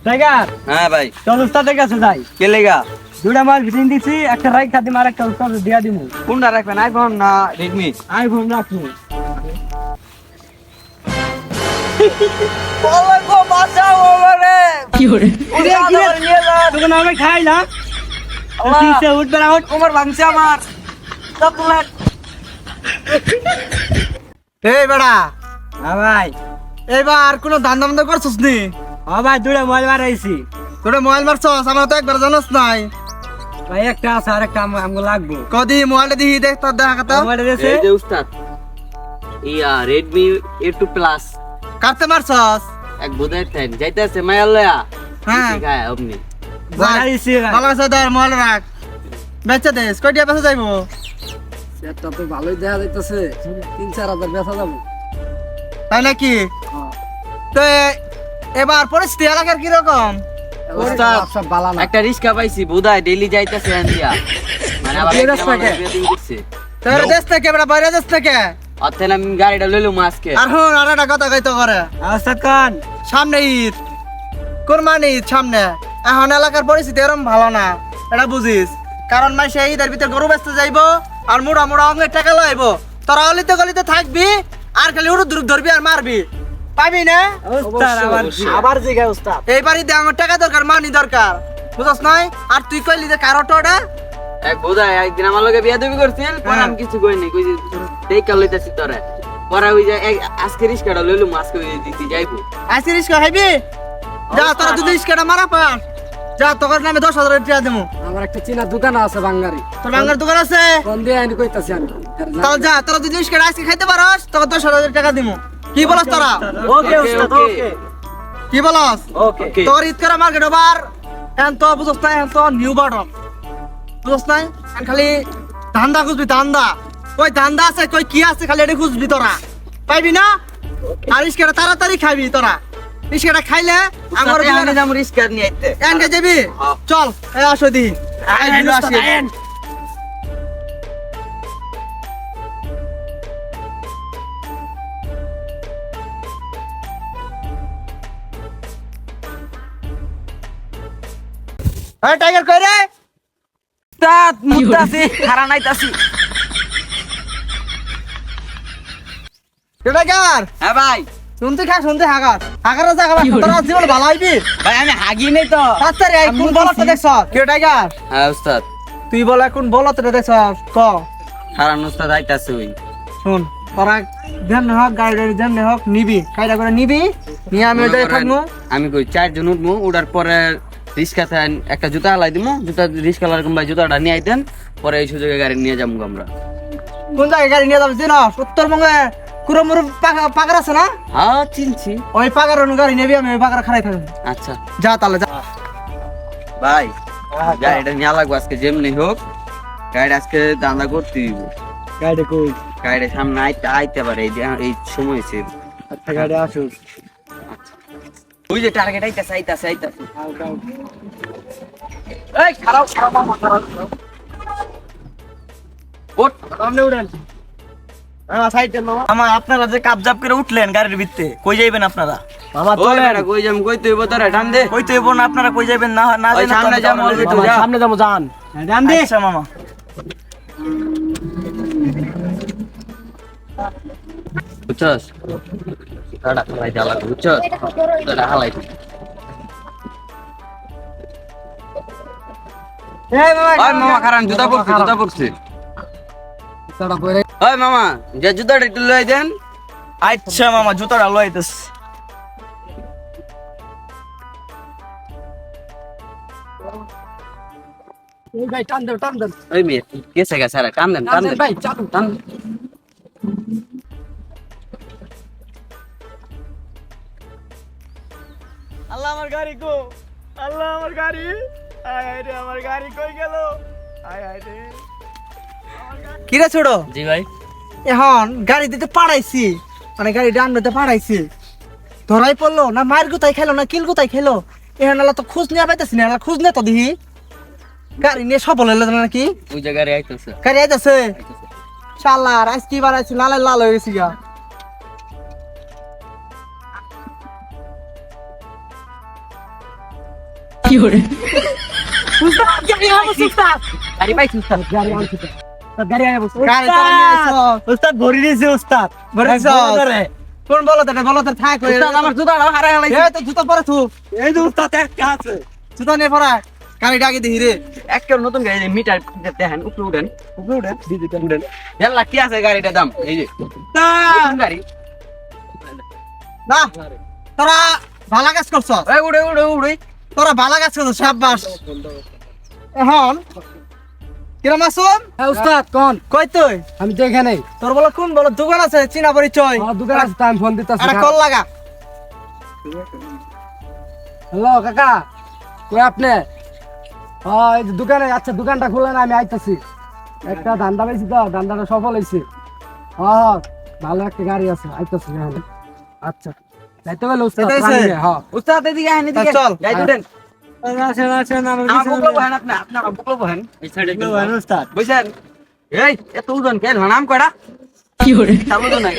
Tiger হ্যাঁ ভাই চল উস্তাদের কাছে যাই। কে লেগা দুইটা মাল ভিটিং দিছি, একটা রাইট খাতি মার একটা উস্তাদ দিয়া দিমু। কোনটা রাখবেন আইফোন না রেডমি? আইফোন রাখবো। বলো গো বাঁচাও আমারে কি করে নিয়ে যান তোকে না আমি খাই না আল্লাহ। কিসে উঠবে না উঠ। কোমর ভাঙছে আমার চকলেট। এই বেড়া হ্যাঁ ভাই, এইবার কোনো ধান দাম করছিস নি? হ্যাঁ ভাই দুইটা মোবাইল মারাইছি তোরা মোবাইল মারছস, আমরা তো একবার জানাস নাই। ভাই। একটা আছে আর একটা আমগো লাগবো। কদি মোবাইলটা দিহি দেখ তোর দেখা কথা। মোবাইলটা দিয়েছে এই যে উস্তাদ ইয়া রেডমি A2 প্লাস কাটতে মারছস? এক বোধহয় টাইম যাইতেছে মায়ালয়া হ্যাঁ। খায় আপনি মারাইছি ভাই। ভালো আছে ধর মোবাইল রাখ। বেচে দেস কয়টা বেচা যাইবো? সেটা তো ভালোই দেখা যাইতেছে, 3-4 হাজার বেচা যাবো। তাই নাকি? তো এবার পরিস্থিতি এলাকার কিরকম? উস্তাদ সব বালা না। একটা রিস্কা পাইছি বোধহয় ডেইলি যাইতেছে আন্দিয়া মানে আবার বিয়ে রাস্তা কে? তোর দেশ থেকে বেড়া বাইরে দেশ থেকে। অথেন আমি গাড়িটা লইলুম আজকে আর হুন আর একটা কথা কইতে করে, উস্তাদ খান সামনে ঈদ, কোরবানি ঈদ সামনে। এখন এলাকার পরিস্থিতি এরকম ভালো না, এটা বুঝিস। কারণ মাই সেই ঈদের ভিতরে গরু বেচতে যাইবো আর মুড়া মুড়া অঙ্গের টাকা লইবো। তোরা অলিতে গলিতে থাকবি আর খালি উড়ু দুরু ধরবি আর মারবি, পাবি না? উস্তাদ আবার অবশ্যই। আবার জিগা উস্তাদ। এই বাড়িতে আমার টাকা দরকার, মানি দরকার, বুঝছ নাই? আর তুই কইলি যে কার অটোটা? এক বোধহয় একদিন আমার লগে বিয়া দেবি করছিল পরে আমি কিছু কইনি কই যে দেইকা লইতাছি তোরে পরে ওই যে আজকে রিস্কাটা লইলুম আজকে ওই দিতে যাইবো আইসি রিস্কা খাইবি? যা তোরা যদি রিস্কাটা মারা পাস, যা তোর নামে 10,000 টাকা দেবো। আমার একটা চিনা দোকান আছে বাঙ্গারি, তোর বাঙ্গার দোকান আছে? কোন দিয়ে আইনি কইতাছি আমি। তাহলে যা, তোরা যদি রিস্কাটা আজকে খাইতে পারস তোকে 10,000 টাকা দিবো। কি বলস তোরা? ওকে উস্তাদ ওকে কি বলস? ওকে। তোর ঈদ করা মার্কেট ওভার এখন তো বুঝছ না, এখন তো নিউ বাটন, বুঝছ নাই? এখন খালি ধান্দা খুঁজবি, ধান্দা কই ধান্দা আছে কই কি আছে খালি এটা খুঁজবি তোরা, পাইবি না? আর রিস্কাটা তাড়াতাড়ি খাবি তোরা। রিস্কাটা খাইলে আমার আমি যাম রিস্কা নিয়ে আইতে এনকে যাবি। চল এই আসো দি আসি। এই টাইগার কই রে? উস্তাদ মুতাছি খারা নাইতাছি টাইগার হ্যাঁ ভাই শুনতে হাগার হাগারে জায়গা তোরা জীবন ভালো হইবি। ভাই আমি হাগি নাই তো তাড়াতাড়ি আই, কোন বলতে দেখছ? কে টাইগার? হ্যাঁ উস্তাদ তুই বল এখন বলতে দেখছ ক? খারান উস্তাদ আইতাছে ওই শুন তোরা যেন হোক গাড়ি যেন হোক নিবি, কায়দা করে নিবি, নিয়ে আমি ওইটাই থাকবো। আমি কই 4 জন উঠবো উঠার পরে রিস্কাতে একটা জুতা হালাই দিমু জুতা রিস্কা লাগাম ভাই জুতাটা নিয়ে আইতেন পরে এই সুযোগে গাড়ি নিয়ে যাবো আমরা কোন জায়গায় গাড়ি নিয়ে যাবি না? উত্তরবঙ্গে কুড়োমুড়ো পাগার আছে না? হ্যাঁ চিনছি ওই পাগার গাড়ি নেবি, আমি ওই পাগার খারাই থাকবো। আচ্ছা যা তাহলে যা। ভাই গাড়িটা নিয়ে লাগবো আজকে যেমনি হোক গাড়ি আজকে দান্দা করতে দিব গাড়ি কই? গাড়ির সামনে আইতে আইতে পারে এই সময় হয়েছে আচ্ছা গাড়ি আসুক। ওই যে টার্গেট আইতাছে আইতাছে আইতাছে এই খারাপ খারাপ মামা খারাপ ওট সামনে উড়েন। সাইডে মামা আমার আপনারা যে কাপজাপ করে উঠলেন গাড়ির ভিতরে, কই যাইবেন আপনারা? মামা ওই চলেন। বেটা কই যাম কই তুই বতরে টান দে কই তো এবো না, আপনারা কই যাইবেন না না ওই জানেন তো সামনে আমি যাবো, যাবো, অল্প একটু মামা, যা। সামনে যাবো যান। ডান দি। আচ্ছা মামা। বুঝছস টাটা হালাই দালা বুঝছস টাটা হালাই এই মামা ওই মামা খারান জুতা পরছি তাড়া কইরে। ওই মামা যে জুতাটা একটু লই দেন আচ্ছা মামা জুতাটা লইতেছ। এই ভাই টান দেন টান দেন। ওই মেয়ে গেছে গেছে আরে টান দেন টান দেন ভাই চালু। টান আল্লাহ আমার গাড়ি কো, আল্লাহ আমার গাড়ি, আয় আয় রে আমার গাড়ি কই গেল, আয় আয় রে। কি রে ছোড়ো? জি ভাই এখন গাড়ি দিতে পাঠাইছি, মানে গাড়ি ডান দিতে পাঠাইছি, ধরাই পড়লো না, মায়ের গুতাই খেলো না কিল গুতাই খেলো। এখন আল্লাহ তো খোঁজ নিয়ে পাইতেছি না, খোঁজ নিয়ে তো দিহি গাড়ি নিয়ে সফল হইলো নাকি? ওই জায়গায় আইতেছে গাড়ি আইতাছে শালার, আজ কি বার আইছি, লাল লাল হয়ে গেছি গা। উস্তাদ গাড়ি আনছে উস্তাদ গাড়ি পাইছি উস্তাদ গাড়ি আনছি তো। তা গাড়ি আয় বস। গাড়ি তো নিয়ে আইছো উস্তাদ ভরি দিয়েছে উস্তাদ ভরে দিছো? কোন বলো তো থাক উস্তাদ আমার জুতাটাও হারাই হালাইছে এই তো জুতা পরে থু এই যে উস্তাদ একটা আছে জুতা নিয়ে পরা গাড়িটা আগে দেখি রে একটা নতুন গাড়ি মিটার দেখেন উপরে উঠেন উপরে উঠে উঠেন 1.5 লাখ কি আছে গাড়িটার দাম এই যে না নতুন গাড়ি না তোরা ভালো কাজ করছ এই উড়ে উড়ে উড়ে তোরা ভালো কাজ করছ শাবাশ এখন কিরম আসুন হ্যাঁ উস্তাদ কোন কই তুই আমি তো এখানে তোর বলো কোন বলো দোকান আছে চিনা পরিচয় দোকান আছে তো আমি ফোন দিতেছি একটা কল লাগা হ্যালো কাকা কই আপনি এই যে দোকানে আচ্ছা দোকানটা খুললেন আমি আইতাছি একটা ধান্দা পাইছি তো ধান্দাটা সফল হয়েছে ভালো একটা গাড়ি আছে আইতাছি হ্যাঁ। আচ্ছা যাইতে গেলে উস্তাদ যাইতে হইছে? রানিংয়ে, হ্যাঁ উস্তাদ এদিকে আহেন এদিকে চল। যাই উঠেন আসেন আসেন আমার বুকলো বহেন আপনি আপনার বুকলো বহেন এই সাইডে উস্তাদ বুঝছেন এই এত ওজন কেন নাম কয়টা কি করে চালু তো নাই